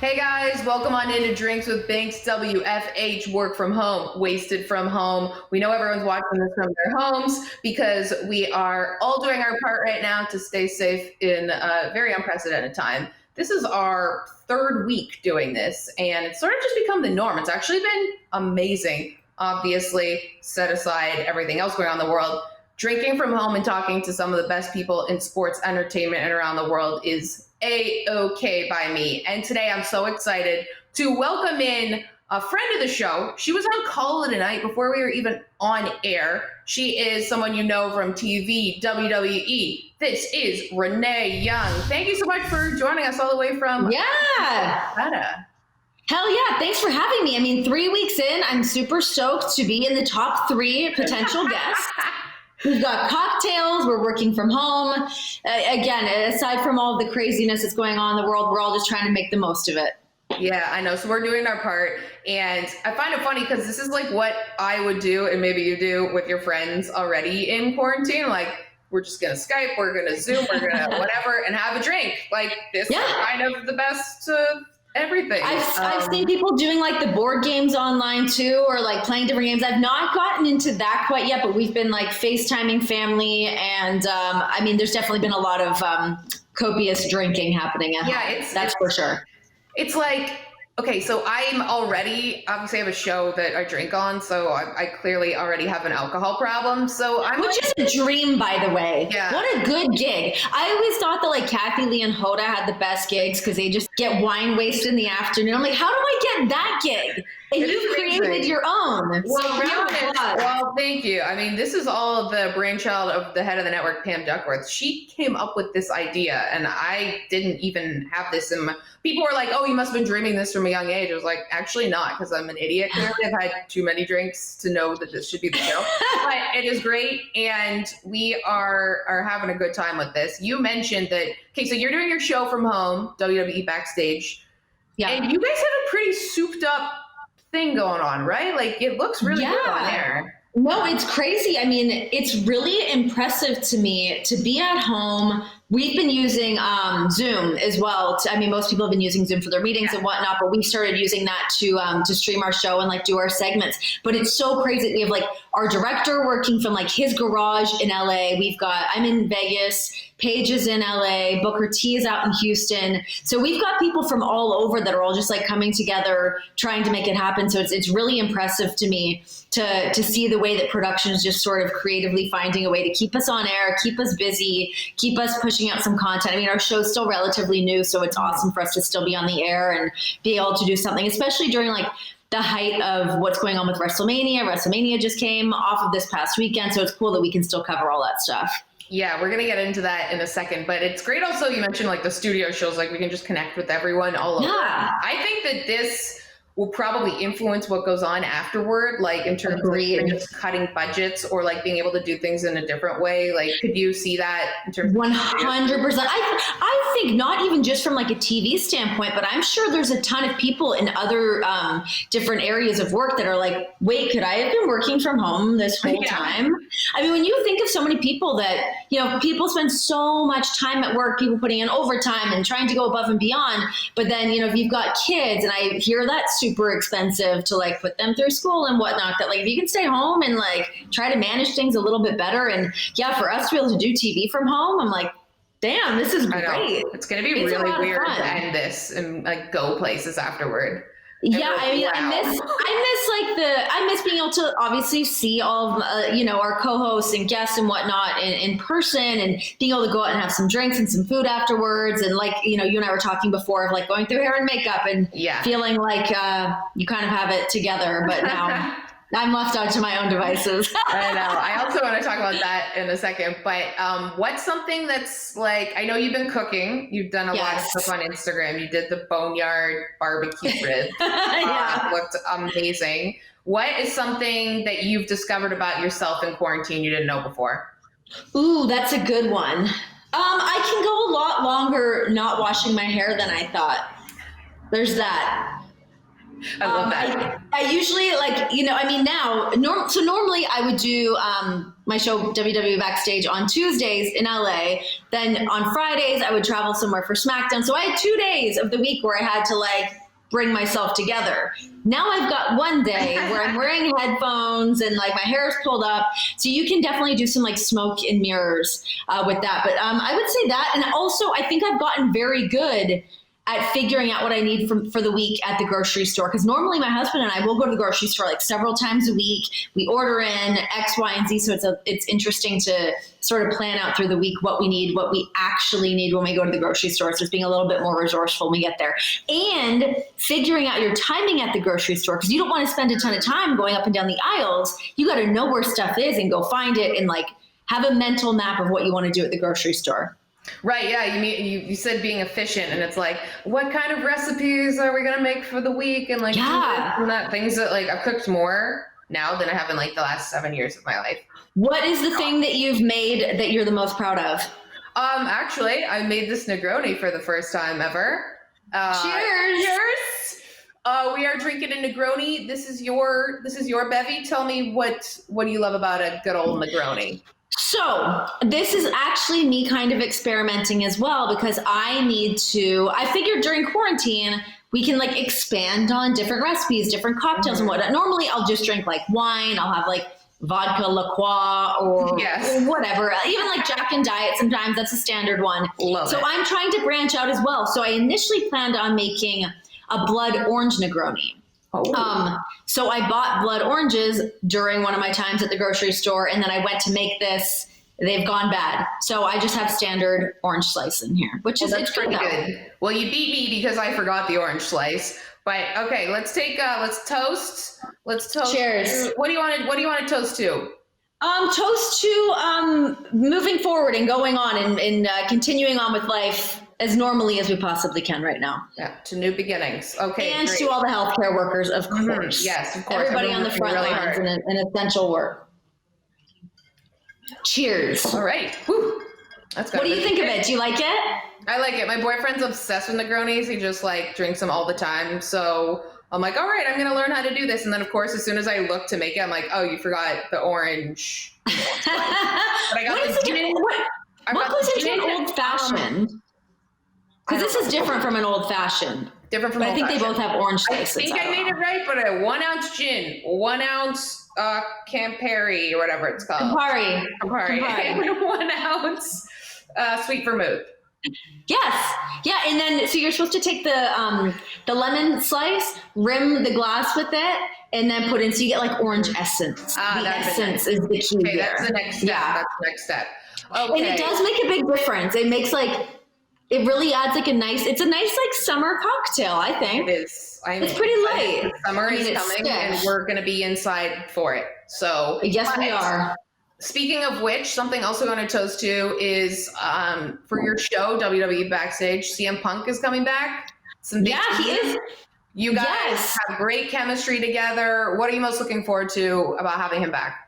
Hey guys, welcome on into Drinks with Binks, WFH, work from home, wasted from home. We know everyone's watching this from their homes because we are all doing our part right now to stay safe in a very unprecedented time. This is our third week doing this, and it's sort of just become the norm. It's actually been amazing. Obviously, set aside everything else going on in the world. Drinking from home and talking to some of the best people in sports entertainment and around the world is A-okay by me. And today I'm so excited to welcome in a friend of the show. She was on Call of the Night before we were even on air. She is someone you know from TV, WWE. This is Renee Young. Thank you so much for joining us all the way from Canada. Hell yeah, thanks for having me. I mean, 3 weeks in, I'm super stoked to be in the top 3 potential guests. We've got cocktails, we're working from home. Again, aside from all the craziness that's going on in the world, we're all just trying to make the most of it. Yeah, I know. So we're doing our part. And I find it funny because this is like what I would do, and maybe you do with your friends already in quarantine. Like, we're just going to Skype, we're going to Zoom, we're going to whatever, and have a drink. Like, this is kind of the best everything. I've seen people doing like the board games online too, or like playing different games. I've not gotten into that quite yet, but we've been like FaceTiming family, and I mean, there's definitely been a lot of copious drinking happening at home. That's for sure. It's like, okay, so I'm already, obviously I have a show that I drink on, so I clearly already have an alcohol problem. So Which is a dream, by the way. Yeah. What a good gig. I always thought that like Kathy Lee and Hoda had the best gigs because they just get wine wasted in the afternoon. I'm like, how do I get that gig? And you created your own. Well, thank you. I mean, this is all the brainchild of the head of the network, Pam Duckworth. She came up with this idea, and I didn't even have this in my... People were like, oh, you must have been dreaming this from a young age. I was like, actually not, because I'm an idiot. Clearly, I've had too many drinks to know that this should be the show. But it is great, and we are having a good time with this. You mentioned that, okay, so you're doing your show from home, WWE Backstage. Yeah. And you guys have a pretty souped up thing going on, right? Like, it looks really good on there. No, it's crazy. I mean, it's really impressive to me to be at home. We've been using Zoom as well. I mean, most people have been using Zoom for their meetings and whatnot, but we started using that to stream our show and like do our segments. But it's so crazy. We have like our director working from like his garage in LA. I'm in Vegas. Paige is in LA. Booker T is out in Houston. So we've got people from all over that are all just like coming together, trying to make it happen. So it's really impressive to me to see the way that production is just sort of creatively finding a way to keep us on air, keep us busy, keep us pushing out some content. I mean, our show's still relatively new, so it's awesome for us to still be on the air and be able to do something, especially during like the height of what's going on with WrestleMania. WrestleMania just came off of this past weekend, so it's cool that we can still cover all that stuff. Yeah, we're going to get into that in a second, but it's great also you mentioned like the studio shows, like we can just connect with everyone all over. Yeah. I think that this will probably influence what goes on afterward, like in terms of just cutting budgets or like being able to do things in a different way. Like, could you see that in terms of 100%? I think not even just from like a TV standpoint, but I'm sure there's a ton of people in other different areas of work that are like, wait, could I have been working from home this whole time? I mean, when you think of so many people that, you know, people spend so much time at work, people putting in overtime and trying to go above and beyond. But then, you know, if you've got kids, and I hear that super expensive to like put them through school and whatnot, that like if you can stay home and like try to manage things a little bit better. And yeah, for us to be able to do TV from home, I'm like, damn, this is great. It's going to be really weird to end this and like go places afterward. Yeah, I mean, I miss being able to obviously see all of, you know, our co-hosts and guests and whatnot in person, and being able to go out and have some drinks and some food afterwards. And like, you know, you and I were talking before of like going through hair and makeup and feeling like you kind of have it together, but now I'm left out to my own devices. I know. I also want to talk about that in a second, but what's something that's like, I know you've been cooking, you've done a lot of stuff on Instagram. You did the boneyard barbecue ribs. Looked amazing. What is something that you've discovered about yourself in quarantine you didn't know before? Ooh, that's a good one. I can go a lot longer not washing my hair than I thought. There's that. I love that. I usually so normally I would do my show WWE Backstage on Tuesdays in LA. Then on Fridays I would travel somewhere for SmackDown. So I had 2 days of the week where I had to bring myself together. Now I've got one day where I'm wearing headphones and my hair is pulled up. So you can definitely do some smoke and mirrors with that. But I would say that. And also I think I've gotten very good at figuring out what I need for the week at the grocery store. Because normally my husband and I will go to the grocery store several times a week. We order in X, Y, and Z. So it's interesting to sort of plan out through the week what we need, what we actually need when we go to the grocery store. So it's being a little bit more resourceful when we get there. And figuring out your timing at the grocery store, because you don't want to spend a ton of time going up and down the aisles. You got to know where stuff is and go find it and have a mental map of what you want to do at the grocery store. Right, yeah. You said being efficient, and it's what kind of recipes are we gonna make for the week, and things that I've cooked more now than I have in the last 7 years of my life. What is the thing that you've made that you're the most proud of? Actually, I made this Negroni for the first time ever. Cheers! Cheers! We are drinking a Negroni. This is your bevy. Tell me what do you love about a good old Negroni? So this is actually me kind of experimenting as well, because I figured during quarantine, we can expand on different recipes, different cocktails and whatnot. Normally I'll just drink wine. I'll have vodka La Croix or whatever, even Jack and Diet. Sometimes that's a standard one. Love it. I'm trying to branch out as well. So I initially planned on making a blood orange Negroni. So I bought blood oranges during one of my times at the grocery store, and then I went to make this. They've gone bad. So I just have standard orange slice in here, which is it's pretty good. Well, you beat me because I forgot the orange slice. But okay, let's toast. Let's toast. Cheers. What do you want to toast to? Toast to moving forward and going on and continuing on with life as normally as we possibly can right now. Yeah, to new beginnings. Okay, and great. to all the healthcare workers, of course. Yes, of course. Everybody on the front lines in essential work. Cheers. All right. Whew. That's good. What do you think of it? Do you like it? I like it. My boyfriend's obsessed with Negronis. He just drinks them all the time. So I'm all right, I'm going to learn how to do this. And then of course, as soon as I look to make it, I'm oh, you forgot the orange. But I got the gin. What goes into an old fashioned? Because this is different from an old fashioned. Different from I think they both have orange slices. I think I made it right, but a 1 ounce gin, 1 ounce Campari or whatever it's called. Campari. And 1 ounce sweet vermouth. Yes. Yeah. And then, so you're supposed to take the lemon slice, rim the glass with it, and then put in, so you get orange essence. The essence is the key there. That's the next step. Yeah. That's the next step. Okay. And it does make a big difference. It makes it really adds it's a nice summer cocktail, I think. It is. It's pretty light. Summer is coming and we're going to be inside for it. So yes, we are. Speaking of which, something also going to toast to is for your show, WWE Backstage, CM Punk is coming back. He is. You guys have great chemistry together. What are you most looking forward to about having him back?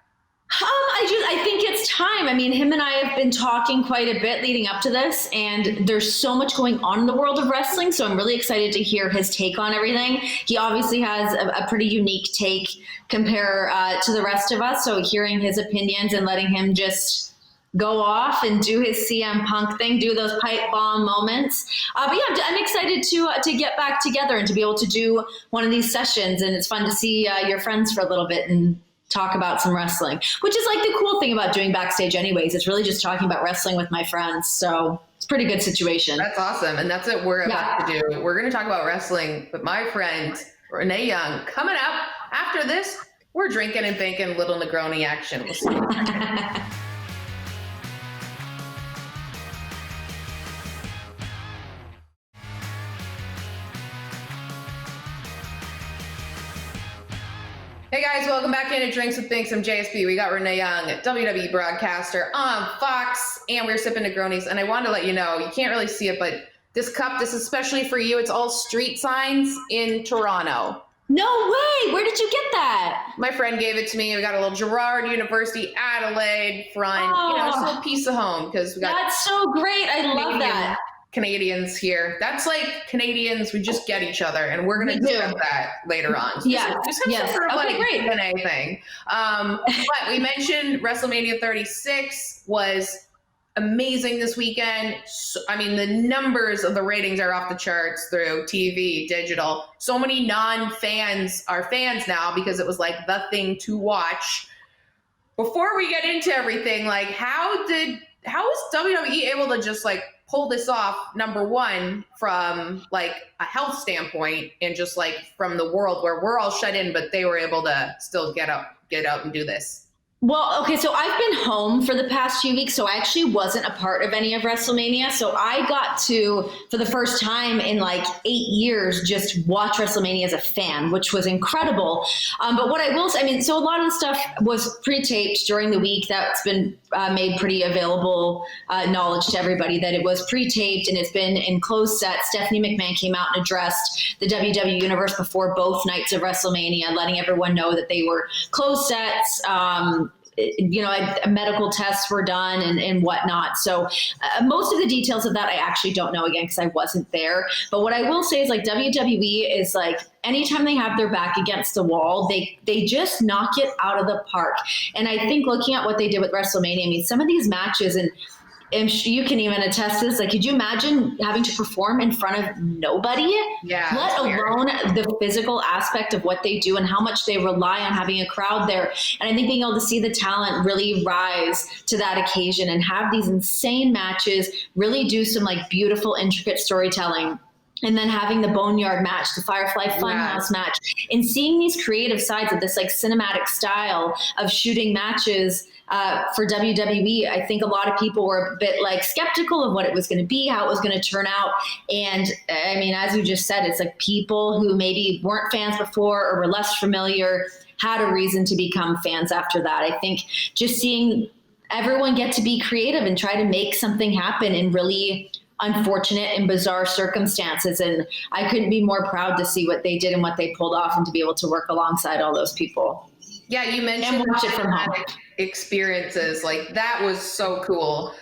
I think it's time. I mean, him and I have been talking quite a bit leading up to this, and there's so much going on in the world of wrestling. So I'm really excited to hear his take on everything. He obviously has a pretty unique take compared to the rest of us. So hearing his opinions and letting him just go off and do his CM Punk thing, do those pipe bomb moments. But yeah, I'm excited to get back together and to be able to do one of these sessions. And it's fun to see your friends for a little bit and talk about some wrestling, which is the cool thing about doing Backstage anyways. It's really just talking about wrestling with my friends. So it's a pretty good situation. That's awesome. And that's what we're about to do. We're going to talk about wrestling, but my friend, Renee Young, coming up after this, we're drinking and banking little Negroni action. We'll see. Hey guys, welcome back into Drinks with Binks. I'm JSB. We got Renee Young, WWE broadcaster on Fox, and we're sipping Negronis. And I wanted to let you know, you can't really see it, but this cup, this is especially for you. It's all street signs in Toronto. No way! Where did you get that? My friend gave it to me. We got a little Gerard University Adelaide front. Oh, just a little piece of home because we got. That's so great! I love that. Canadians here. That's like Canadians, we just get each other, and we're going to discuss that later on. So yes. Just have some sort of okay, great. Q&A thing. But we mentioned WrestleMania 36 was amazing this weekend. So, I mean, the numbers of the ratings are off the charts through TV, digital. So many non-fans are fans now because it was like the thing to watch. Before we get into everything, like how is WWE able to just like pull this off, number one, from like a health standpoint and just like from the world where we're all shut in, but they were able to still get out and do this? Well, okay, so I've been home for the past few weeks, so I actually wasn't a part of any of WrestleMania. So I got to, for the first time in like 8 years, just watch WrestleMania as a fan, which was incredible. But what I will say, I mean, so a lot of the stuff was pre-taped during the week. That's been made pretty available knowledge to everybody that it was pre-taped and it's been in closed sets. Stephanie McMahon came out and addressed the WWE Universe before both nights of WrestleMania, letting everyone know that they were closed sets. Medical tests were done and whatnot. So most of the details of that, I actually don't know, again, because I wasn't there. But what I will say is like WWE is like, anytime they have their back against the wall, they just knock it out of the park. And I think looking at what they did with WrestleMania, I mean, some of these matches, and you can even attest this, like, could you imagine having to perform in front of nobody? Yeah. Let alone the physical aspect of what they do and how much they rely on having a crowd there. And I think being able to see the talent really rise to that occasion and have these insane matches, really do some like beautiful, intricate storytelling. And then having the Boneyard match, the Firefly Funhouse match, and seeing these creative sides of this like cinematic style of shooting matches for WWE, I think a lot of people were a bit like skeptical of what it was going to be, how it was going to turn out. And I mean, as you just said, it's like people who maybe weren't fans before or were less familiar had a reason to become fans after that. I think just seeing everyone get to be creative and try to make something happen in really unfortunate and bizarre circumstances. And I couldn't be more proud to see what they did and what they pulled off and to be able to work alongside all those people. Yeah, you mentioned watch it from home. Experiences. Like that was so cool.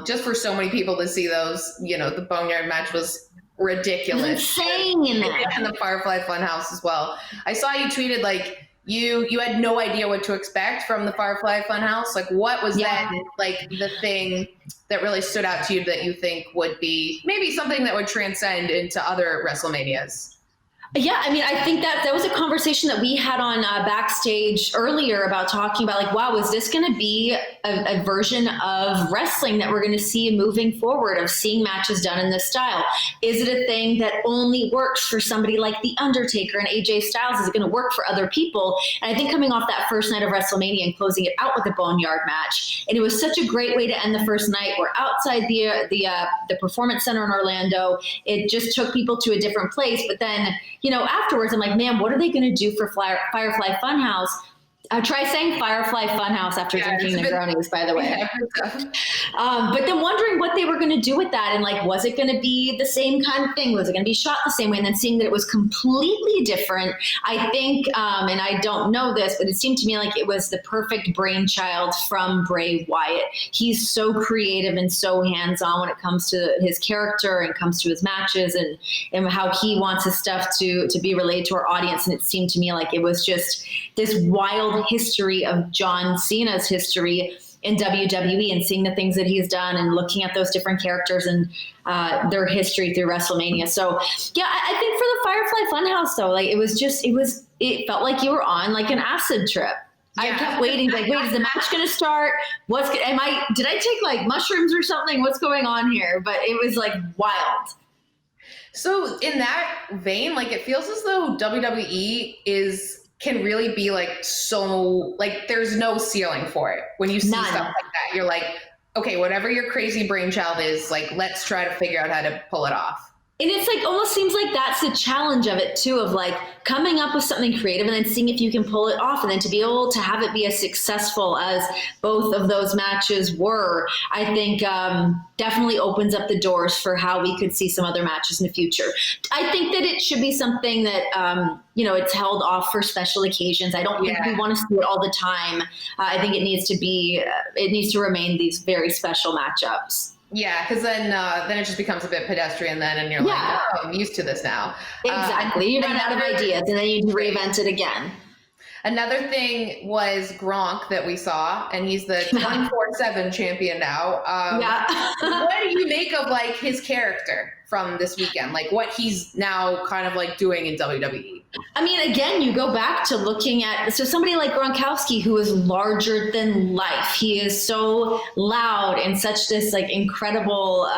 Just for so many people to see those, the Boneyard match was ridiculous. Insane. And the Firefly Funhouse as well. I saw you tweeted like you had no idea what to expect from the Firefly Funhouse. Like what was that like the thing that really stood out to you that you think would be maybe something that would transcend into other WrestleManias? Yeah, I mean, I think that was a conversation that we had on Backstage earlier about talking about like, wow, is this going to be a version of wrestling that we're going to see moving forward, of seeing matches done in this style? Is it a thing that only works for somebody like The Undertaker and AJ Styles? Is it going to work for other people? And I think coming off that first night of WrestleMania and closing it out with a Boneyard match, and it was such a great way to end the first night. We're outside the Performance Center in Orlando. It just took people to a different place. But then, afterwards, I'm like, man, what are they going to do for Firefly Funhouse? Try saying Firefly Funhouse after drinking Negronis, by the way. Yeah. But then wondering what they were going to do with that. And like, was it going to be the same kind of thing? Was it going to be shot the same way? And then seeing that it was completely different, I think, and I don't know this, but it seemed to me like it was the perfect brainchild from Bray Wyatt. He's so creative and so hands-on when it comes to his character and comes to his matches and how he wants his stuff to be relayed to our audience. And it seemed to me like it was just this wild history of John Cena's history in WWE and seeing the things that he's done and looking at those different characters and their history through WrestleMania. So yeah, I think for the Firefly Funhouse though, like it felt like you were on like an acid trip. Yeah. I kept waiting, like, wait, is the match going to start? Did I take like mushrooms or something? What's going on here? But it was like wild. So in that vein, like it feels as though WWE can really be like so like there's no ceiling for it. When you see stuff like that, you're like, okay, whatever your crazy brainchild is, like let's try to figure out how to pull it off. And it's like almost seems like that's the challenge of it too, of like coming up with something creative and then seeing if you can pull it off, and then to be able to have it be as successful as both of those matches were, I think definitely opens up the doors for how we could see some other matches in the future. I think that it should be something that, it's held off for special occasions. I don't think we want to see it all the time. I think it needs to remain these very special matchups. Yeah, because then it just becomes a bit pedestrian then, and you're like, oh, I'm used to this now. Exactly. You run out of ideas and then you reinvent it again. Another thing was Gronk that we saw, and he's the 24/7 champion now. What do you make of like his character from this weekend? Like what he's now kind of like doing in WWE? I mean, again, you go back to looking at, so somebody like Gronkowski, who is larger than life. He is so loud and such this like incredible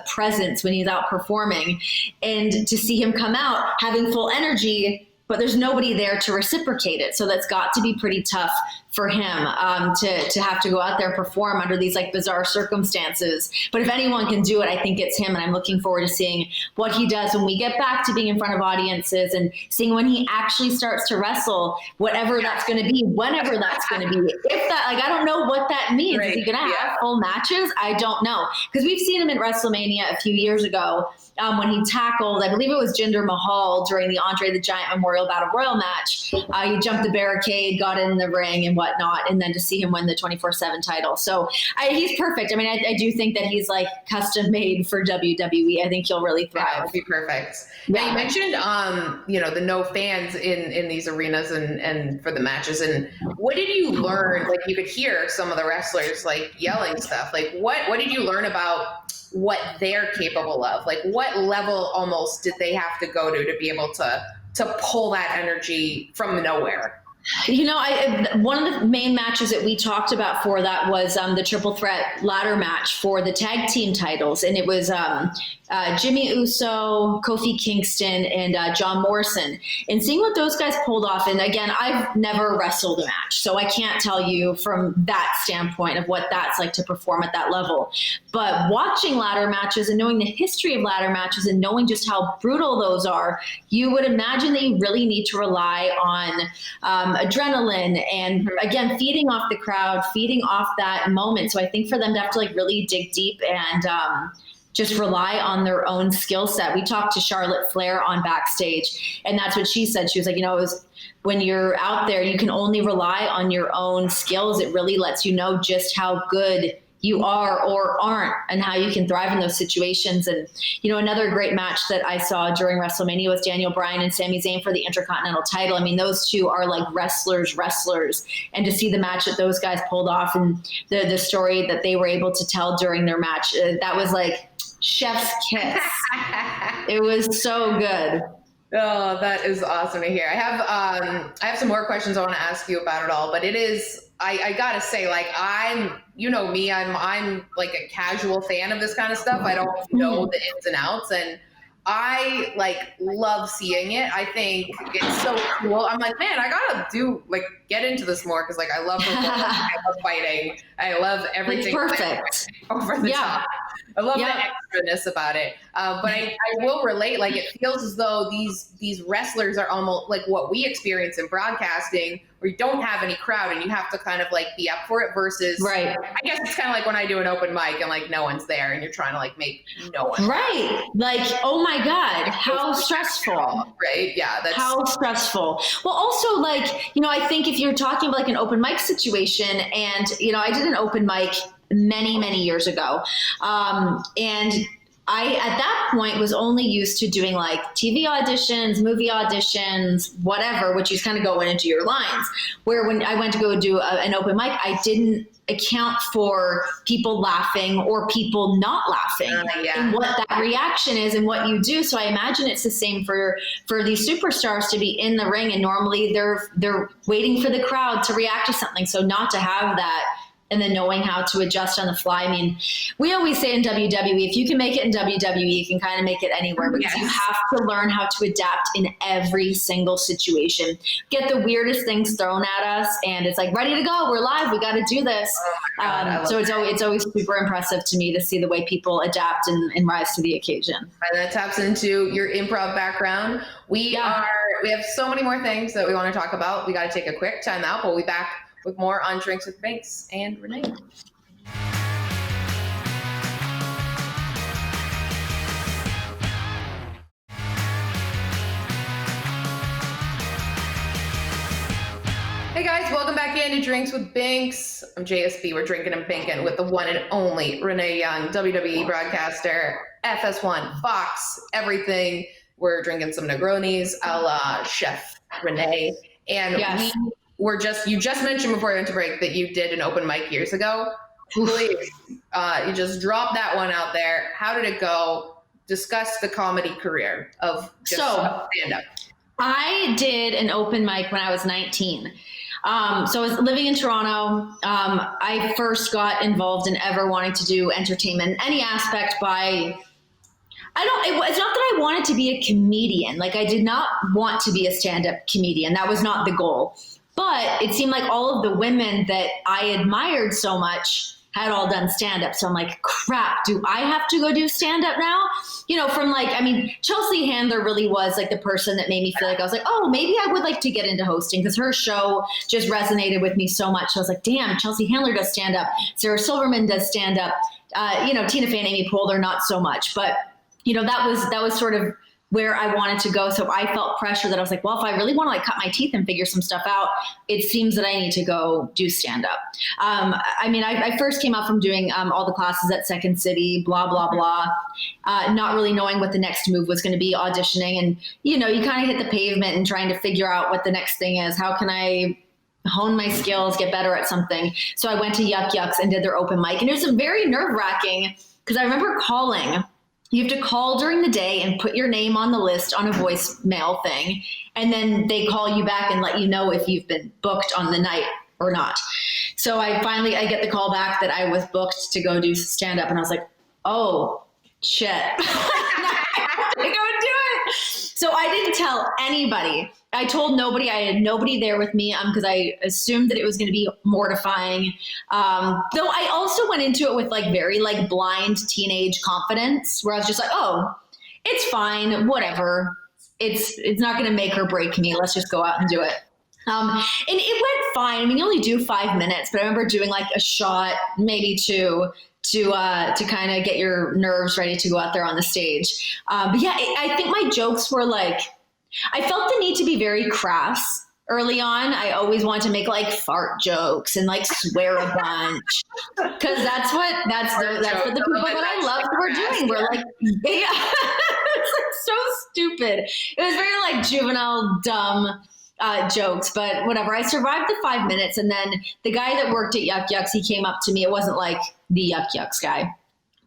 presence when he's out performing. And to see him come out having full energy, but there's nobody there to reciprocate it. So that's got to be pretty tough for him to have to go out there and perform under these like bizarre circumstances. But if anyone can do it, I think it's him. And I'm looking forward to seeing what he does when we get back to being in front of audiences and seeing when he actually starts to wrestle, whatever that's going to be, whenever that's going to be. If that, like, I don't know what that means. Is he going to have full matches? I don't know. Because we've seen him at WrestleMania a few years ago when he tackled, I believe it was Jinder Mahal during the Andre the Giant Memorial Battle Royal match. He jumped the barricade, got in the ring and whatnot, and then to see him win the 24/7 title. So he's perfect. I mean, I do think that he's like custom made for WWE. I think he'll really thrive. Yeah, it'll be perfect. Yeah. Now you mentioned, the no fans in these arenas and for the matches. And what did you learn? Like you could hear some of the wrestlers like yelling stuff. Like what did you learn about what they're capable of? Like what level almost did they have to go to be able to pull that energy from nowhere? One of the main matches that we talked about for that was the triple threat ladder match for the tag team titles. And it was Jimmy Uso, Kofi Kingston, and John Morrison. And seeing what those guys pulled off, and again, I've never wrestled a match, so I can't tell you from that standpoint of what that's like to perform at that level. But watching ladder matches and knowing the history of ladder matches and knowing just how brutal those are, you would imagine that you really need to rely on adrenaline and, again, feeding off the crowd, feeding off that moment. So I think for them to have to like really dig deep and just rely on their own skill set. We talked to Charlotte Flair on Backstage, and that's what she said. She was like, it was when you're out there, you can only rely on your own skills. It really lets you know just how good you are or aren't and how you can thrive in those situations. And, another great match that I saw during WrestleMania was Daniel Bryan and Sami Zayn for the Intercontinental title. I mean, those two are like wrestlers. And to see the match that those guys pulled off and the story that they were able to tell during their match, that was like chef's kiss. It was so good. Oh, that is awesome to hear. I have some more questions I want to ask you about it all, but it is, I gotta say, like, I'm like a casual fan of this kind of stuff. I don't know the ins and outs, and I like love seeing it. I think it's so cool. I'm like, man, I gotta get into this more because like I love performing, I love fighting, I love everything. It's perfect. Over the top. I love the extraness about it. But I will relate. Like it feels as though these wrestlers are almost like what we experience in broadcasting, where you don't have any crowd and you have to kind of like be up for it. Versus, I guess it's kind of like when I do an open mic and like no one's there and you're trying to like make no one. Right. Like, oh my God, how stressful. Right. Yeah. That's how stressful. Well, also like, I think if you're talking about like an open mic situation, and I did an open mic many years ago, and I at that point was only used to doing like TV auditions, movie auditions, whatever, which you kind of go in and do your lines. Where when I went to go do an open mic, I didn't account for people laughing or people not laughing and what that reaction is and what you do. So I imagine it's the same for these superstars to be in the ring, and normally they're waiting for the crowd to react to something. So not to have that, and then knowing how to adjust on the fly. I mean, we always say in WWE, if you can make it in WWE, you can kind of make it anywhere, because you have to learn how to adapt in every single situation. Get the weirdest things thrown at us, and it's like, ready to go, we're live, we got to do this. So it's always super impressive to me to see the way people adapt and rise to the occasion. And that taps into your improv background. We have so many more things that we want to talk about. We got to take a quick time out. We'll be back with more on Drinks with Binks and Renee. Hey guys, welcome back into Drinks with Binks. I'm JSB. We're drinking and binking with the one and only Renee Young, WWE broadcaster, FS1, Fox, everything. We're drinking some Negronis a la Chef Renee. And Yes. you just mentioned before we went to break that you did an open mic years ago. Please, you just dropped that one out there. How did it go? Discuss the comedy career of just stand-up. I did an open mic when I was 19. So I was living in Toronto. I first got involved in ever wanting to do entertainment in any aspect it's not that I wanted to be a comedian. Like, I did not want to be a stand-up comedian. That was not the goal. But it seemed like all of the women that I admired so much had all done stand-up. So I'm like, crap, do I have to go do stand-up now? You know, Chelsea Handler really was like the person that made me feel like, I was like, oh, maybe I would like to get into hosting, because her show just resonated with me so much. So I was like, damn, Chelsea Handler does stand-up. Sarah Silverman does stand-up. Tina Fey and Amy Poehler, not so much. But, that was sort of where I wanted to go. So I felt pressure that I was like, well, if I really want to like cut my teeth and figure some stuff out, it seems that I need to go do stand-up. I first came out from doing all the classes at Second City, blah, blah, blah, not really knowing what the next move was going to be, auditioning. And, you kind of hit the pavement and trying to figure out what the next thing is. How can I hone my skills, get better at something? So I went to Yuck Yucks and did their open mic. And it was very nerve-wracking because I remember calling. You have to call during the day and put your name on the list on a voicemail thing. And then they call you back and let you know if you've been booked on the night or not. So I get the call back that I was booked to go do stand up. And I was like, oh, shit. I have to go do it. So I didn't tell anybody. I told nobody. I had nobody there with me because I assumed that it was going to be mortifying. Though I also went into it with like very like blind teenage confidence, where I was just like, oh, it's fine, whatever. It's not going to make or break me. Let's just go out and do it. And it went fine. I mean, you only do 5 minutes, but I remember doing like a shot, maybe two, to kind of get your nerves ready to go out there on the stage. But yeah, I think my jokes were like, I felt the need to be very crass early on. I always wanted to make like fart jokes and like swear a bunch, because that's what the people that I loved were doing. We're like, yeah, it's like so stupid. It was very like juvenile, dumb jokes, but whatever. I survived the 5 minutes, and then the guy that worked at Yuck Yucks, he came up to me. It wasn't like the Yuck Yucks guy,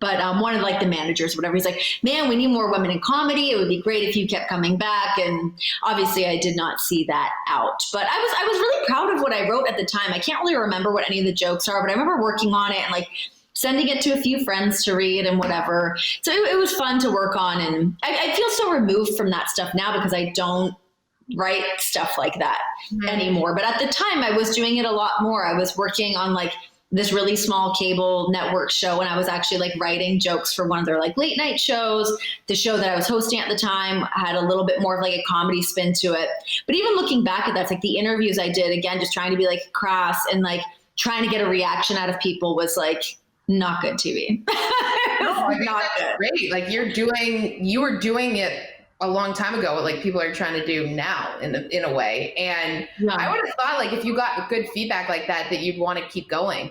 but one of like the managers, whatever. He's like, man, we need more women in comedy. It would be great if you kept coming back. And obviously I did not see that out, but I was really proud of what I wrote at the time. I can't really remember what any of the jokes are, but I remember working on it and like sending it to a few friends to read and whatever. So it was fun to work on. And I feel so removed from that stuff now because I don't write stuff like that anymore. But at the time I was doing it a lot more. I was working on like this really small cable network show, and I was actually like writing jokes for one of their like late night shows. The show that I was hosting at the time had a little bit more of like a comedy spin to it. But even looking back at that, it's like the interviews I did, again, just trying to be like crass and like trying to get a reaction out of people, was like not good TV. No, I think that's great. Like you were doing it a long time ago, what like people are trying to do now in a way. And yeah. I would have thought like if you got good feedback like that you'd want to keep going.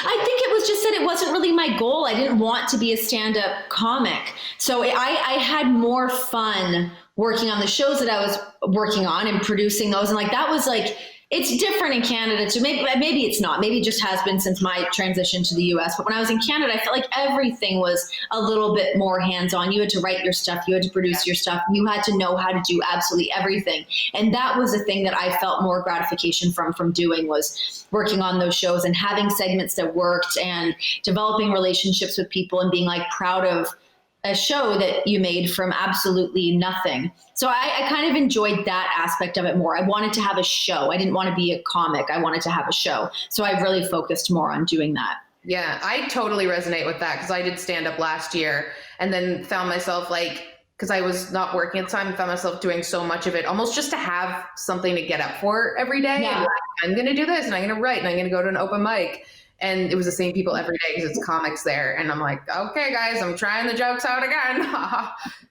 I think it was just that it wasn't really my goal. I didn't want to be a stand-up comic. So I had more fun working on the shows that I was working on and producing those. And like, that was like, it's different in Canada too. Maybe it's not. Maybe it just has been since my transition to the US. But when I was in Canada, I felt like everything was a little bit more hands-on. You had to write your stuff. You had to produce your stuff. You had to know how to do absolutely everything. And that was the thing that I felt more gratification from doing, was working on those shows and having segments that worked and developing relationships with people and being like proud of a show that you made from absolutely nothing. So I kind of enjoyed that aspect of it more. I wanted to have a show. I didn't want to be a comic. I wanted to have a show. So I really focused more on doing that. Yeah, I totally resonate with that, because I did stand up last year and then found myself like, because I was not working at the time, and found myself doing so much of it almost just to have something to get up for every day. Yeah. Like, I'm going to do this and I'm going to write and I'm going to go to an open mic. And it was the same people every day because it's comics there. And I'm like, okay, guys, I'm trying the jokes out again.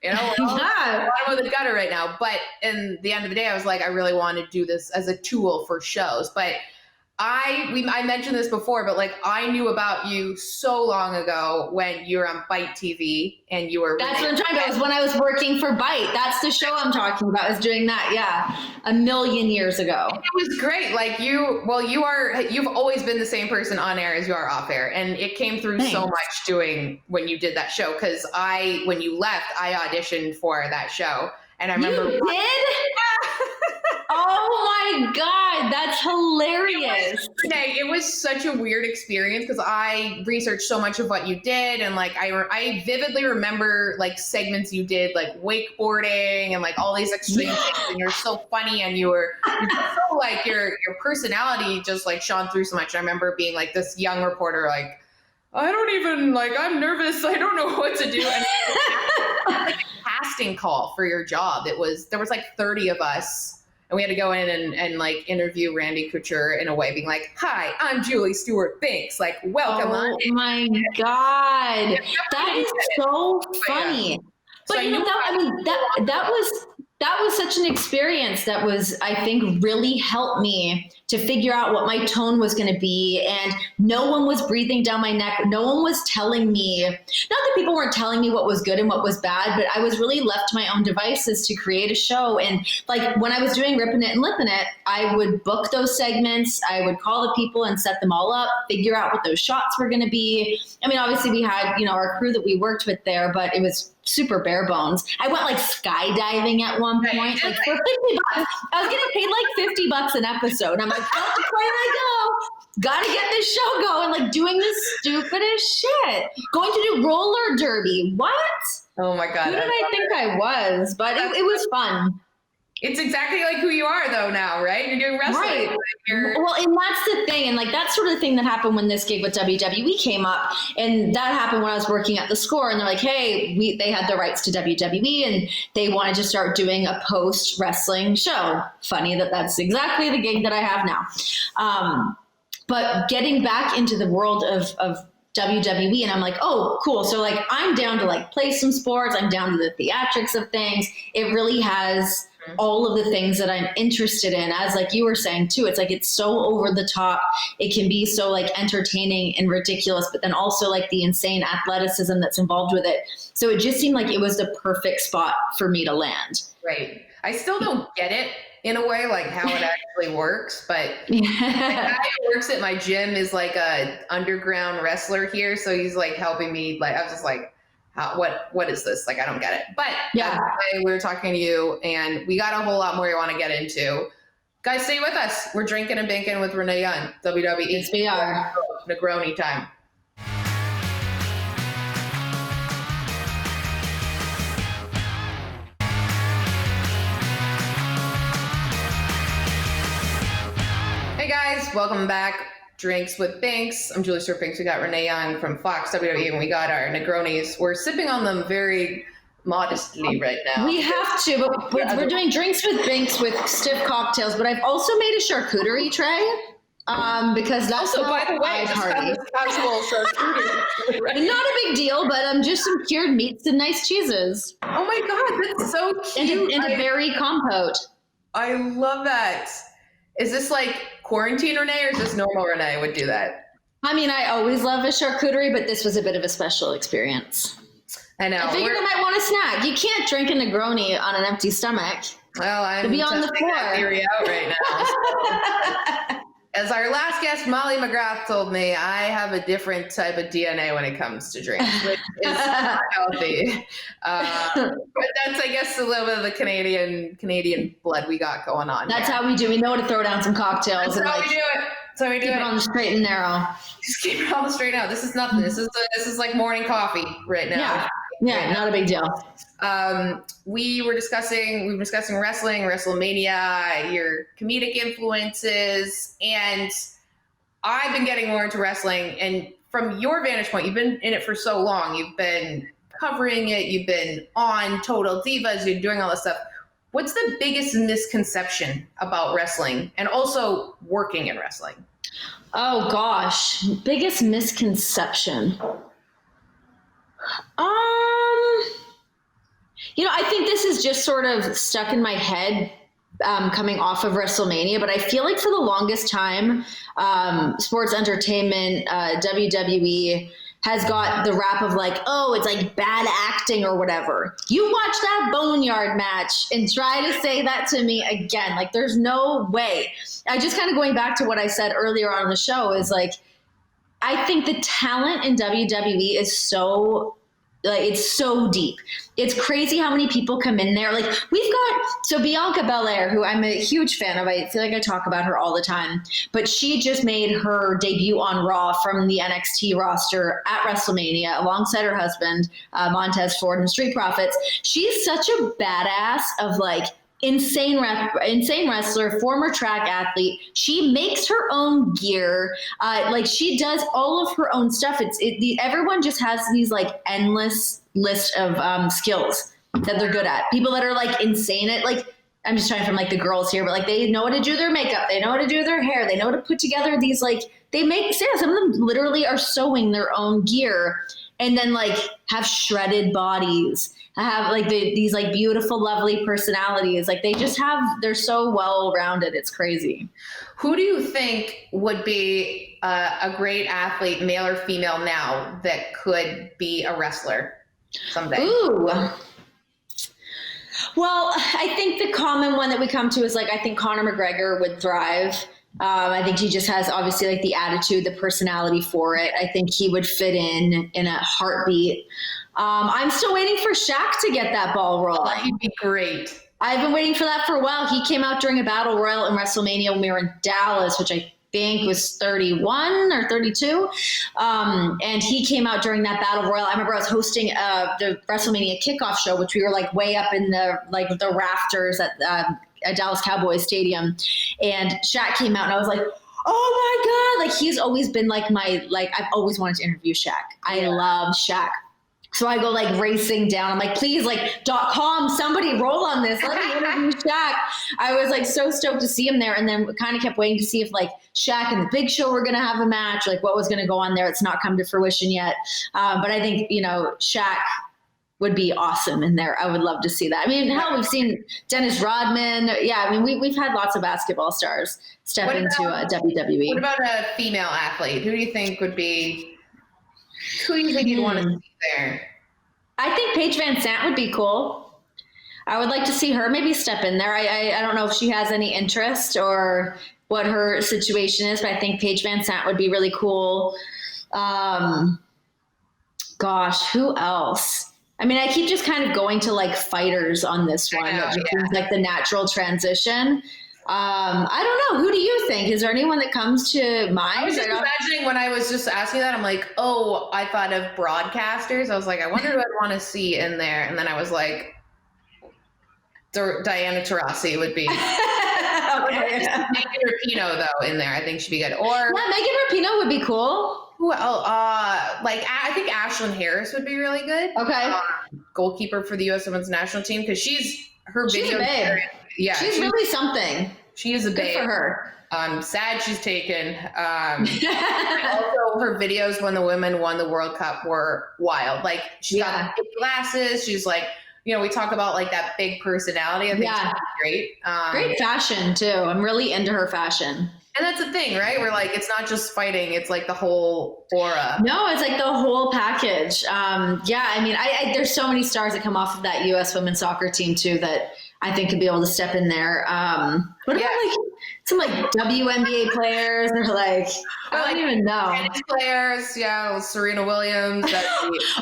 We're all bottom of the gutter right now. But in the end of the day, I was like, I really want to do this as a tool for shows. But I mentioned this before, but like I knew about you so long ago when you were on Bite TV and you were. That's what I'm talking about. It was when I was working for Bite. That's the show I'm talking about. I was doing that. Yeah. A million years ago. And it was great. Like you've always been the same person on air as you are off air. And it came through so much doing when you did that show. Cause when you left, I auditioned for that show. And I remember. You did? Oh my God, that's hilarious. It was such a weird experience because I researched so much of what you did. And like, I vividly remember like segments you did, like wakeboarding and like all these extreme things. And you're so funny and you're so like your personality just like shone through so much. I remember being like this young reporter, like, I don't even like, I'm nervous. I don't know what to do. And like a casting call for your job. There was like 30 of us. And we had to go in and like interview Randy Couture in a way, being like, "Hi, I'm Julie Stewart-Binks. Like, welcome on." Oh my God, that is so funny. But you know, that was such an experience that was, I think, really helped me to figure out what my tone was going to be. And no one was breathing down my neck. No one was telling me, not that people weren't telling me what was good and what was bad, but I was really left to my own devices to create a show. And like when I was doing Rippin' It and Lippin' It, I would book those segments. I would call the people and set them all up, figure out what those shots were going to be. I mean, obviously we had, our crew that we worked with there, but it was super bare bones. I went like skydiving at one point, like for $50. I was getting paid like $50 an episode. I'm like, oh, where did I go? Gotta get this show going, like doing the stupidest shit. Going to do roller derby. What? Oh my God. Who did I think I was? But it was fun. It's exactly like who you are though now, right? You're doing wrestling. Right. Well, and that's the thing. And like, that's sort of the thing that happened when this gig with WWE came up. And that happened when I was working at the Score and they're like, hey, they had the rights to WWE and they wanted to start doing a post wrestling show. Funny that's exactly the gig that I have now. But getting back into the world of WWE and I'm like, oh, cool. So like, I'm down to like play some sports. I'm down to the theatrics of things. It really has all of the things that I'm interested in, as like you were saying too, it's like, it's so over the top. It can be so like entertaining and ridiculous, but then also like the insane athleticism that's involved with it. So it just seemed like it was the perfect spot for me to land. Right. I still don't get it in a way, like how it actually works, but the guy who works at my gym is like a underground wrestler here. So he's like helping me. Like, I was just like, what is this? Like, I don't get it. But yeah, we were talking to you and we got a whole lot more you want to get into. Guys, stay with us. We're drinking and binking with Renee on WWE. Yes, we are. Negroni time. Hey guys, welcome back. Drinks with Binks. I'm Julie Stewart-Binks. We got Renee Young from Fox WWE, and we got our Negronis. We're sipping on them very modestly right now. We have to, but we're doing Drinks with Binks with stiff cocktails. But I've also made a charcuterie tray because that's also, by the way, party. Casual charcuterie. Right? Not a big deal, but just some cured meats and nice cheeses. Oh my God, that's so cute! And a berry compote. I love that. Is this like quarantine Renee or is this normal Renee would do that? I mean, I always love a charcuterie, but this was a bit of a special experience. I know. I figured I might want a snack. You can't drink a Negroni on an empty stomach. Well, I'm be on the floor. That theory out right now. So. As our last guest, Molly McGrath, told me, I have a different type of DNA when it comes to drinks, which is not healthy. But that's, I guess, a little bit of the Canadian blood we got going on. That's how we do. We know to throw down some cocktails. That's how we do it. That's how we do it. Keep it on the straight and narrow. Just keep it on the straight and narrow. This is nothing. This is like morning coffee right now. Yeah, not a big deal. We've been discussing wrestling, WrestleMania, your comedic influences, and I've been getting more into wrestling. And from your vantage point, you've been in it for so long. You've been covering it. You've been on Total Divas. You're doing all this stuff. What's the biggest misconception about wrestling and also working in wrestling? Oh gosh, biggest misconception. I think this is just sort of stuck in my head coming off of WrestleMania, but I feel like for the longest time, sports entertainment, WWE has got the rap of like, oh, it's like bad acting or whatever. You watch that Boneyard match and try to say that to me again. Like, there's no way. I just kind of going back to what I said earlier on the show is like, I think the talent in WWE is it's so deep. It's crazy how many people come in there. Like so Bianca Belair, who I'm a huge fan of. I feel like I talk about her all the time, but she just made her debut on Raw from the NXT roster at WrestleMania alongside her husband, Montez Ford and Street Profits. She's such a badass of like, insane wrestler, former track athlete. She makes her own gear. Like she does all of her own stuff. Everyone just has these like endless list of skills that they're good at. People that are like insane at like, I'm just trying from like the girls here, but like they know how to do their makeup. They know how to do their hair. They know how to put together these like, some of them literally are sewing their own gear and then like have shredded bodies. I have like these like beautiful, lovely personalities. Like they're so well-rounded. It's crazy. Who do you think would be a great athlete, male or female now, that could be a wrestler someday? Ooh. Well, I think the common one that we come to is like, I think Conor McGregor would thrive. I think he just has obviously like the attitude, the personality for it. I think he would fit in a heartbeat. I'm still waiting for Shaq to get that ball rolling. Oh, he'd be great. I've been waiting for that for a while. He came out during a battle royal in WrestleMania when we were in Dallas, which I think was 31 or 32. And he came out during that battle royal. I remember I was hosting the WrestleMania kickoff show, which we were like way up in the rafters at Dallas Cowboys Stadium. And Shaq came out and I was like, oh my God. Like he's always been like I've always wanted to interview Shaq. I love Shaq. So I go like racing down. I'm like, please, like .com, somebody roll on this. Let me interview Shaq. I was like so stoked to see him there. And then kind of kept waiting to see if like Shaq and the Big Show were going to have a match, like what was going to go on there. It's not come to fruition yet. But I think, Shaq would be awesome in there. I would love to see that. I mean, hell, we've seen Dennis Rodman. Yeah, I mean, we've had lots of basketball stars step into WWE. What about a female athlete? Who do you think would be, who do you think you'd want to see there? I think Paige Van Sant would be cool. I would like to see her maybe step in there. I don't know if she has any interest or what her situation is, but I think Paige Van Sant would be really cool. Gosh, who else? I mean, I keep just kind of going to like fighters on this one. It just seems like the natural transition. I don't know. Who do you think? Is there anyone that comes to mind? I was just imagining when I was just asking that, I'm like, oh, I thought of broadcasters. I was like, I wonder who I'd want to see in there. And then I was like, Diana Taurasi would be. Okay. Megan Rapinoe, though, in there. I think she'd be good. Or Megan Rapinoe would be cool. Who else? I think Ashlyn Harris would be really good. Okay. Goalkeeper for the U.S. Women's National Team, because she's a babe. Yeah, she's really something. She is a babe. Good for her. Sad she's taken. Also, her videos when the women won the World Cup were wild. Like she's got big glasses. She's like, we talk about like that big personality. I think she's great. Great fashion too. I'm really into her fashion. And that's the thing, right? We're like, it's not just fighting; it's like the whole aura. No, it's like the whole package. I mean, I there's so many stars that come off of that U.S. women's soccer team too that I think could be able to step in there. What about like some like WNBA players? They're like, I don't even know. Tennis players, Serena Williams.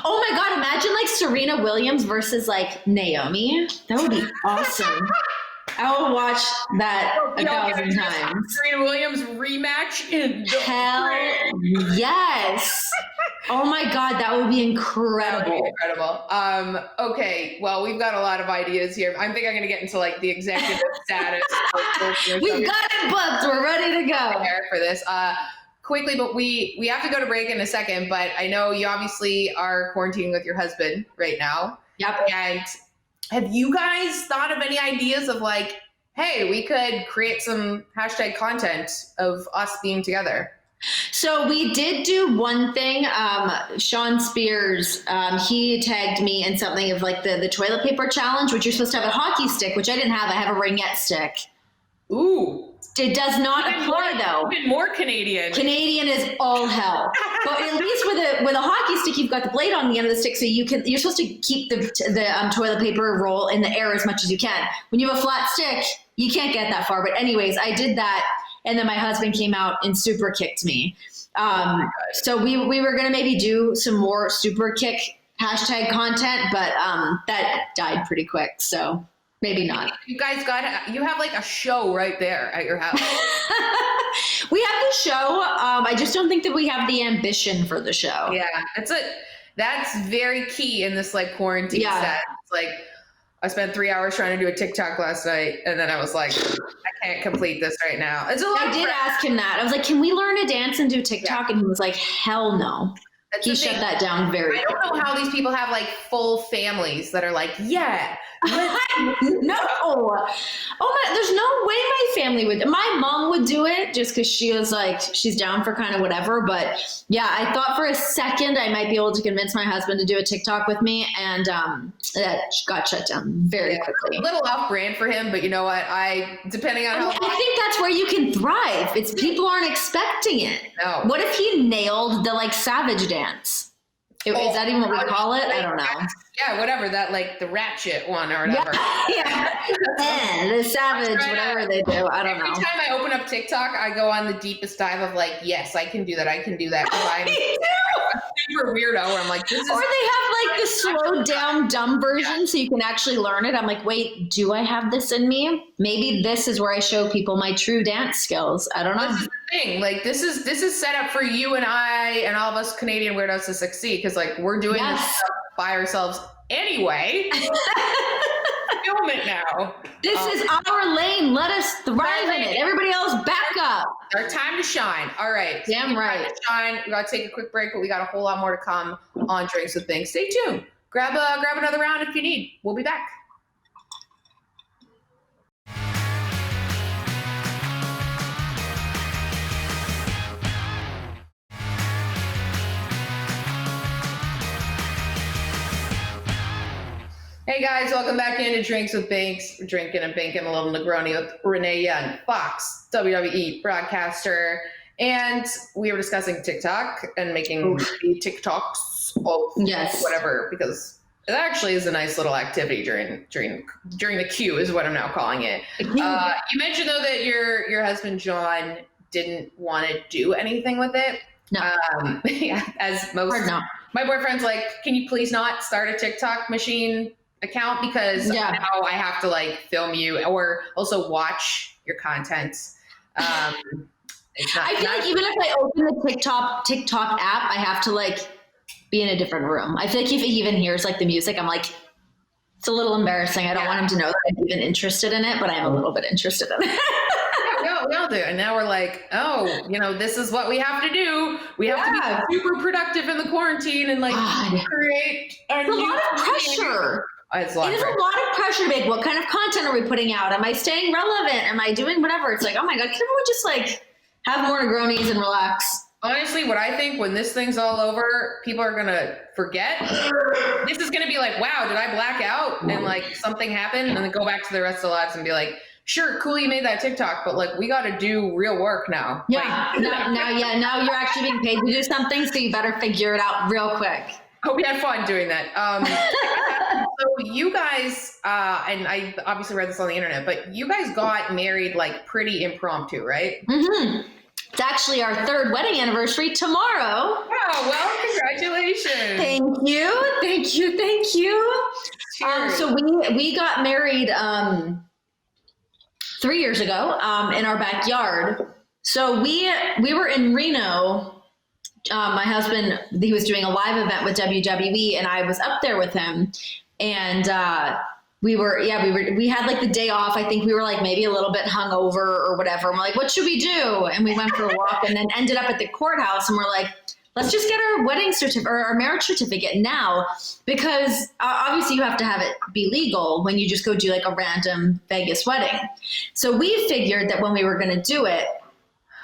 Oh my God, imagine like Serena Williams versus like Naomi. That would be awesome. I will watch that 1,000 times. Serena Williams rematch in hell yes. Oh my God, that would be incredible. That would be incredible. Okay, well, we've got a lot of ideas here. I think I'm going to get into like the executive status. We've got it booked. We're ready to go. For this. Quickly, but we have to go to break in a second, but I know you obviously are quarantining with your husband right now. Yep. And have you guys thought of any ideas of like, hey, we could create some hashtag content of us being together. So we did do one thing. Sean Spears, he tagged me in something of like the toilet paper challenge, which you're supposed to have a hockey stick, which I didn't have. I have a ringette stick. Ooh. It does not apply though. Even more Canadian. Canadian is all hell. But at least with a hockey stick, you've got the blade on the end of the stick, so you're supposed to keep the toilet paper roll in the air as much as you can. When you have a flat stick, you can't get that far. But anyways, I did that, and then my husband came out and super kicked me. So we were gonna maybe do some more super kick hashtag content, but that died pretty quick. So. Maybe not. You guys you have like a show right there at your house. We have the show. I just don't think that we have the ambition for the show. Yeah, that's very key in this like quarantine set. It's like I spent 3 hours trying to do a TikTok last night, and then I was like, I can't complete this right now. It's a lot. I did ask him that. I was like, can we learn to dance and do TikTok? Yeah. And he was like, hell no. He shut that down very quickly. I don't know how these people have like full families that are like, yeah. No. Oh my, there's no way my family would. My mom would do it just because she was like, she's down for kind of whatever. But yeah, I thought for a second I might be able to convince my husband to do a TikTok with me, and that got shut down very quickly. A little off brand for him, but you know what? Depending on how. I think that's where you can thrive. It's people aren't expecting it. No. What if he nailed the like savage dance? Is that even what we call it? I don't know. Yeah, whatever. That like the ratchet one or whatever. Yeah. The savage, whatever they do. I don't know. Every time I open up TikTok, I go on the deepest dive of like, yes, I can do that. I can do that. I'm a super weirdo where I'm like, this is. Or they have like the slowed down dumb version so you can actually learn it. I'm like, wait, do I have this in me? Maybe this is where I show people my true dance skills. I don't know. This is the thing. Like this is set up for you and I and all of us Canadian weirdos to succeed because like we're doing this stuff by ourselves anyway. Film it now. This is our lane. Let us thrive in it. Everybody else back up. Our time to shine. All right. Damn right. Time to shine. We got to take a quick break, but we got a whole lot more to come on Drinks with Binks. Stay tuned. Grab another round if you need. We'll be back. Hey guys, welcome back into Drinks with Binks. We're drinking and binking a little Negroni with Renee Young, Fox, WWE broadcaster. And we were discussing TikTok and making TikToks of whatever, because it actually is a nice little activity during the queue is what I'm now calling it. You mentioned though that your husband, John, didn't want to do anything with it. No. As most, my boyfriend's like, can you please not start a TikTok machine account because now I have to like film you or also watch your content. I feel like even if I open the TikTok app, I have to like be in a different room. I feel like if he even hears like the music, I'm like, it's a little embarrassing. I don't want him to know that I'm even interested in it, but I'm a little bit interested in it. We all do. And now we're like, this is what we have to do. We have to be super productive in the quarantine and like create a lot of pressure. It is a lot of pressure to make. What kind of content are we putting out? Am I staying relevant? Am I doing whatever? It's like, oh my God, can everyone just like have more Negronis and relax? Honestly, what I think when this thing's all over, people are going to forget. This is going to be like, wow, did I black out? And like something happened and then go back to the rest of the lives and be like, sure, cool, you made that TikTok, but like we got to do real work now. Yeah, now you're actually being paid to do something, so you better figure it out real quick. Hope you had fun doing that. So you guys, and I obviously read this on the internet, but you guys got married like pretty impromptu, right? Mm-hmm. It's actually our 3rd wedding anniversary tomorrow. Oh, well, congratulations. Thank you. So we got married 3 years ago in our backyard. So we were in Reno. My husband, he was doing a live event with WWE and I was up there with him, and we had like the day off. I think we were like maybe a little bit hungover or whatever. And we're like, what should we do? And we went for a walk and then ended up at the courthouse and we're like, let's just get our wedding certificate or our marriage certificate now, because obviously you have to have it be legal when you just go do like a random Vegas wedding. So we figured that when we were going to do it,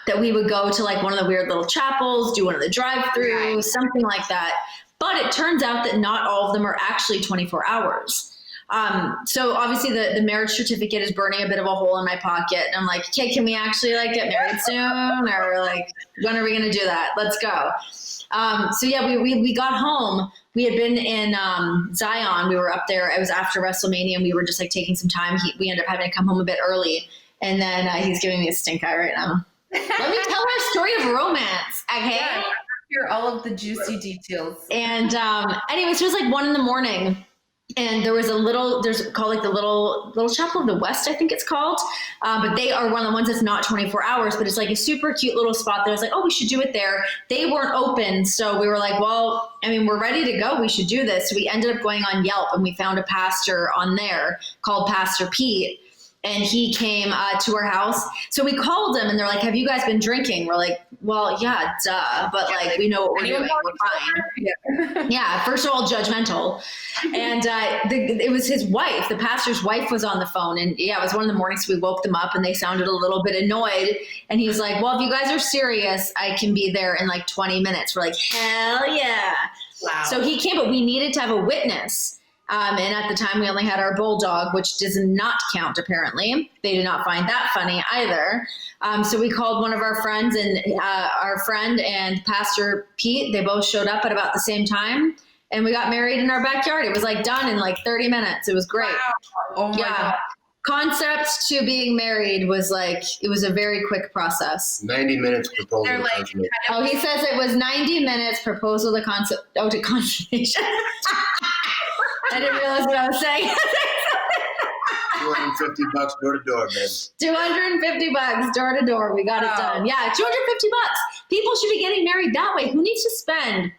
that we would go to like one of the weird little chapels, do one of the drive-throughs, something like that. But it turns out that not all of them are actually 24 hours. So obviously the marriage certificate is burning a bit of a hole in my pocket. And I'm like, okay, can we actually like get married soon? Or like, when are we going to do that? Let's go. So yeah, we got home. We had been in Zion. We were up there. It was after WrestleMania and we were just like taking some time. We ended up having to come home a bit early. And then he's giving me a stink eye right now. Let me tell our story of romance, okay? Yeah, hear all of the juicy details. And anyways, it was like 1 a.m. and there was there's called like the little Chapel of the West, I think it's called. But they are one of the ones that's not 24 hours, but it's like a super cute little spot that I was like, oh, we should do it there. They weren't open. So we were like, well, I mean, we're ready to go. We should do this. So we ended up going on Yelp and we found a pastor on there called Pastor Pete. And he came to our house. So we called him and they're like, have you guys been drinking? We're like, well, yeah, duh. But like, we know what we're doing. We're fine. Yeah. First of all, judgmental. And it was his wife. The pastor's wife was on the phone. And yeah, it was 1 a.m. So we woke them up and they sounded a little bit annoyed. And he's like, well, if you guys are serious, I can be there in like 20 minutes. We're like, hell yeah. Wow. So he came, but we needed to have a witness. And at the time we only had our bulldog, which does not count, apparently. They did not find that funny either. So we called one of our friends, and our friend and Pastor Pete, they both showed up at about the same time, and we got married in our backyard. It was like done in like 30 minutes. It was great. Wow. Oh my God. Concept to being married was like, it was a very quick process. 90 minutes proposal. They're like, Oh, he says it was 90 minutes proposal to to consummation. I didn't realize what I was saying. $250 door to door, man. $250 door to door. We got it done. Yeah, $250. People should be getting married that way. Who needs to spend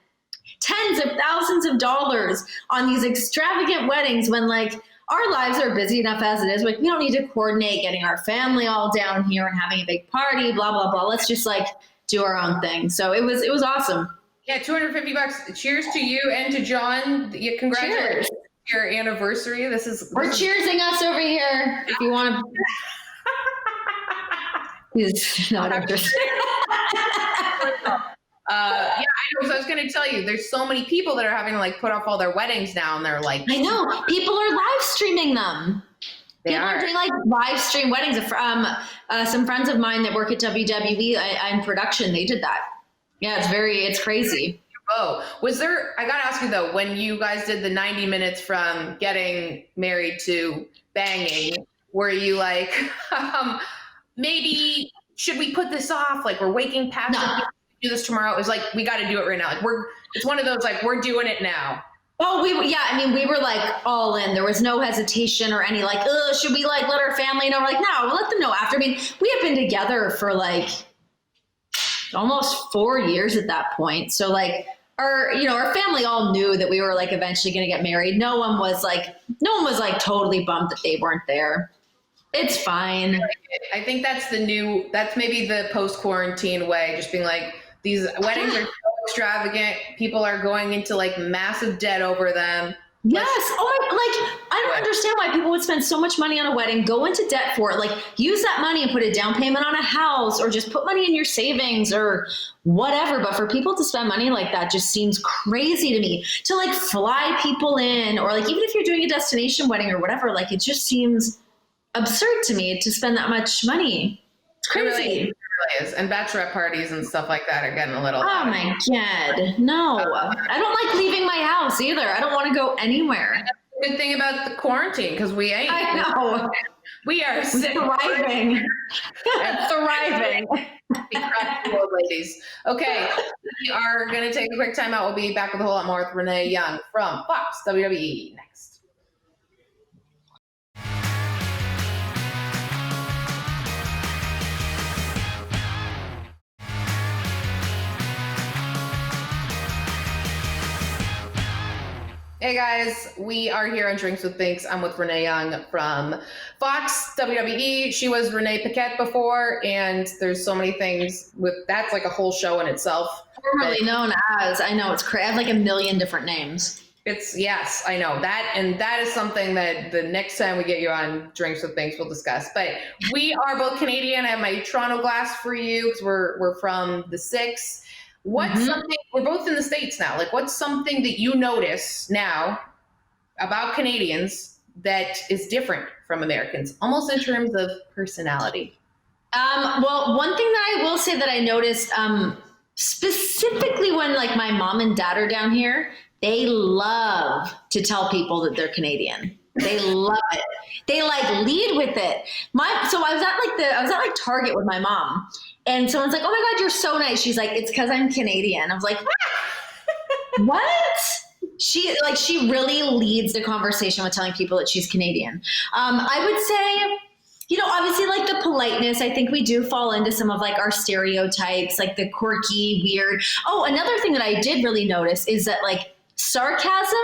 tens of thousands of dollars on these extravagant weddings when like our lives are busy enough as it is? Like, we don't need to coordinate getting our family all down here and having a big party, blah, blah, blah. Let's just like do our own thing. So it was awesome. Yeah, $250. Cheers to you and to John. Congratulations on your anniversary. We're cheersing us over here. If you want to. He's not interested. Yeah, I know. So I was going to tell you, there's so many people that are having to like put off all their weddings now, and they're like, I know, people are live streaming them. People are doing like live stream weddings. Some friends of mine that work at WWE in production, they did that. Yeah, it's crazy. Oh, I got to ask you though, when you guys did the 90 minutes from getting married to banging, were you like, maybe should we put this off? Like, we're waking past do this tomorrow. It was like, we got to do it right now. Like, it's one of those, like, we're doing it now. Oh, we were like all in. There was no hesitation or any like, should we like let our family know? We're like, no, we'll let them know after. I mean, we have been together for like almost 4 years at that point. So like our family all knew that we were like eventually going to get married. No one was like totally bummed that they weren't there. It's fine. I think that's maybe the post-quarantine way, just being like, these weddings are so extravagant. People are going into like massive debt over them. Yes. I don't understand why people would spend so much money on a wedding, go into debt for it. Like, use that money and put a down payment on a house, or just put money in your savings or whatever. But for people to spend money like that just seems crazy to me. To like fly people in, or like even if you're doing a destination wedding or whatever, like it just seems absurd to me to spend that much money. It's crazy. It really is. And bachelorette parties and stuff like that are getting a little. Oh my God. No. I don't like leaving my house either. I don't want to go anywhere. That's the good thing about the quarantine, because we ain't. I know. We are thriving. Thriving. Ladies. Okay. We are going to take a quick time out. We'll be back with a whole lot more with Renee Young from Fox WWE next. Hey guys, we are here on Drinks with Binks. I'm with Renee Young from Fox WWE. She was Renee Paquette before, and there's so many things with that's like a whole show in itself. Formerly known as, I know it's crazy. I have like a million different names. Yes, I know that, and that is something that the next time we get you on Drinks with Binks, we'll discuss. But we are both Canadian. I have my Toronto glass for you because we're from the 6. What's something, we're both in the States now, like what's something that you notice now about Canadians that is different from Americans, almost in terms of personality? Well, one thing that I will say that I noticed, specifically when like my mom and dad are down here, they love to tell people that they're Canadian. They love it. They like lead with it. So I was at like Target with my mom, and someone's like, "Oh my God, you're so nice." She's like, "It's because I'm Canadian." I was like, "What?" She really leads the conversation with telling people that she's Canadian. I would say, obviously like the politeness, I think we do fall into some of like our stereotypes, like the quirky, weird. Oh, another thing that I did really notice is that like sarcasm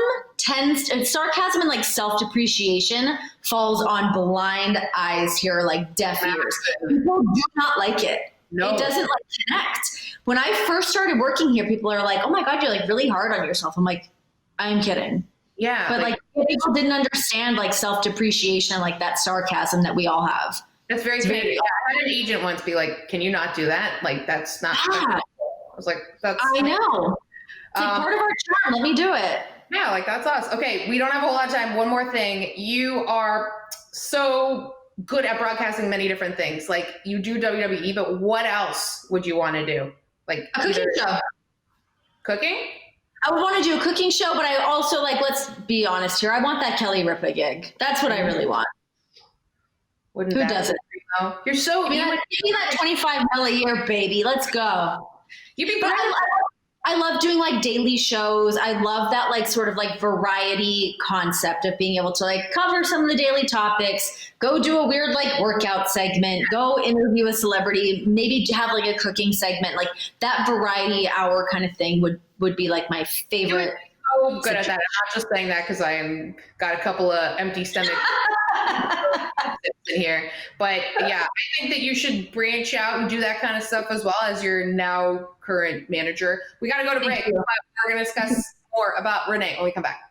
and like self-depreciation falls on blind eyes here, like deaf ears. People do not like it. No. It doesn't like connect. When I first started working here, people are like, "Oh my God, you're like really hard on yourself." I'm like, I'm kidding. Yeah. But like people didn't understand like self-depreciation, like that sarcasm that we all have. That's very Canadian. I had an agent once be like, "Can you not do that? Like that's not." Yeah. I was like, "That's." I know. It's like part of our charm. Let me do it. Yeah, like that's us. Okay, we don't have a whole lot of time. One more thing. You are so good at broadcasting many different things. Like you do WWE, but what else would you want to do? Like a cooking show. Cooking? I would want to do a cooking show, but I also like, let's be honest here. I want that Kelly Ripa gig. That's what I really want. Who doesn't? You're so. Give me that 25 mil a year, baby. Let's go. I love doing like daily shows. I love that like sort of like variety concept of being able to like cover some of the daily topics, go do a weird like workout segment, go interview a celebrity, maybe have like a cooking segment. Like that variety hour kind of thing would be like my favorite. So good at that. I'm not just saying that because I got a couple of empty stomach in here. But yeah, I think that you should branch out and do that kind of stuff as well as your now current manager. We got to go to break. But we're going to discuss more about Renee when we come back.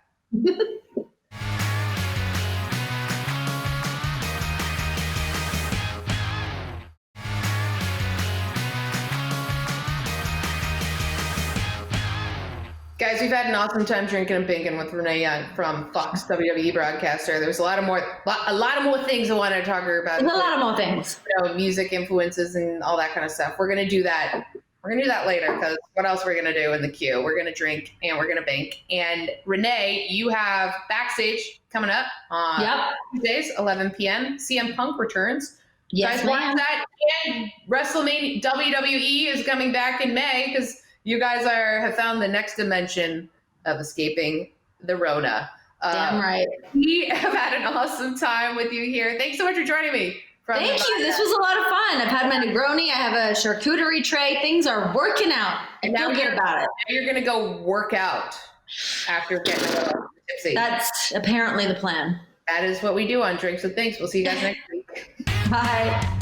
Guys, we've had an awesome time drinking and binking with Renee Young from Fox WWE broadcaster. There's a lot of more things I want to talk to her about. There's a lot of more things. Music influences and all that kind of stuff. We're going to do that. We're going to do that later because what else we're going to do in the queue? We're going to drink and we're going to bink. And Renee, you have Backstage coming up on Tuesdays, 11 p.m. CM Punk returns. Yes, guys, watch that. And WrestleMania, WWE is coming back in May because you guys have found the next dimension of escaping the Rona. Damn right. We have had an awesome time with you here. Thanks so much for joining me. Thank you. This was a lot of fun. I've had my Negroni. I have a charcuterie tray. Things are working out. I feel good about it. Now you're going to go work out after getting a little tipsy. That's apparently the plan. That is what we do on Drinks with Binks. We'll see you guys next week. Bye.